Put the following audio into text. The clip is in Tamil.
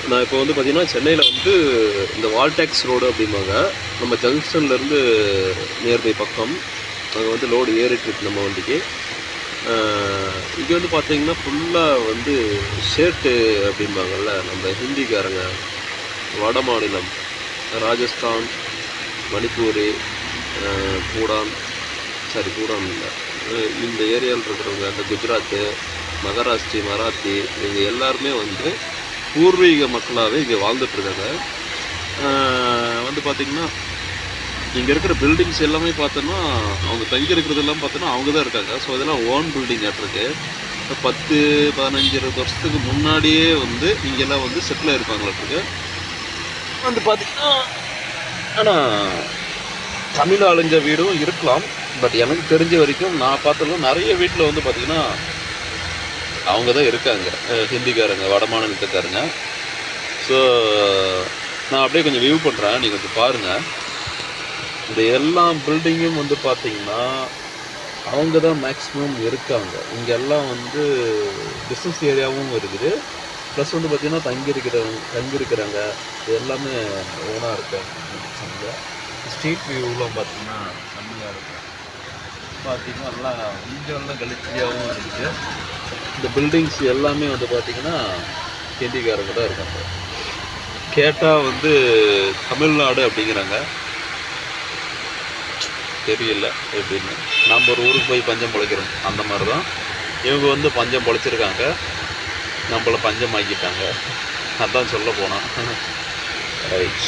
நான் இப்போ வந்து பார்த்தீங்கன்னா, சென்னையில வந்து இந்த வால்டேக்ஸ் ரோடு அப்படிம்பாங்க. நம்ம ஜங்ஷன்லேருந்து நியர்பை பக்கம். அங்கே வந்து லோடு ஏறிட்டுருக்கு நம்ம வண்டிக்கு. இங்கே வந்து பார்த்தீங்கன்னா, ஃபுல்லாக வந்து ஷேர்ட்டு அப்படிம்பாங்கள்ல, நம்ம ஹிந்திக்காரங்க, வட மாநிலம், ராஜஸ்தான், மணிப்பூர், பூடான் பூடான் இல்லை, இந்த ஏரியாவில் இருக்கிறவங்க, இந்த குஜராத்து, மராத்தி இவங்க எல்லாருமே வந்து பூர்வீக மக்களாகவே இங்கே வாழ்ந்துட்டுருக்காங்க. வந்து பார்த்திங்கன்னா, இங்கே இருக்கிற பில்டிங்ஸ் எல்லாமே பார்த்தோன்னா, அவங்க தங்கி இருக்கிறதெல்லாம் பார்த்தோன்னா அவங்க தான் இருக்காங்க. ஸோ இதெல்லாம் ஓன் பில்டிங் ஆட்டிருக்கு. இப்போ 10, 15, 20 வருஷத்துக்கு முன்னாடியே வந்து இங்கெல்லாம் வந்து செட்டில் ஆகிருப்பாங்களாட்டுருக்கு. வந்து பார்த்திங்கன்னா, ஆனால் தமிழ் ஆளுங்க வீடும் இருக்கலாம். பட் எனக்கு தெரிஞ்ச வரைக்கும் நான் பார்த்ததும் நிறைய வீட்டில் வந்து பார்த்திங்கன்னா அவங்க தான் இருக்காங்க, ஹிந்திக்காரங்க, வட மாநிலத்துக்காரங்க. ஸோ நான் அப்படியே கொஞ்சம் வியூ பண்ணுறேன், நீங்கள் கொஞ்சம் பாருங்கள். இந்த எல்லா பில்டிங்கும் வந்து பார்த்திங்கன்னா அவங்க தான் மேக்ஸிமம் இருக்காங்க. இங்கெல்லாம் வந்து பிஸ்னஸ் ஏரியாவும் இருக்குது. ப்ளஸ் வந்து பார்த்திங்கன்னா தங்கியிருக்கிறாங்க. இது எல்லாமே ஓனாக இருக்காங்க. ஸ்ட்ரீட் வியூலாம் பார்த்திங்கன்னா செம்மையாக இருக்கும். பார்த்திங்கன்னா எல்லாம் இங்கெல்லாம் கலிச்சியாகவும் இருக்குது. இந்த பில்டிங்ஸ் எல்லாமே வந்து பார்த்திங்கன்னா ஹிந்திக்காரங்க தான் இருக்காங்க. கேட்டால் வந்து தமிழ்நாடு அப்படிங்கிறாங்க. தெரியல எப்படின்னு. நம்ம ஒரு ஊருக்கு போய் பஞ்சம் பொழைக்கிறோம், அந்த மாதிரி தான் இவங்க வந்து பஞ்சம் பொழைச்சிருக்காங்க, நம்மளை பஞ்சம் ஆக்கிட்டாங்க. அதான் சொல்ல போனால் ரைட்.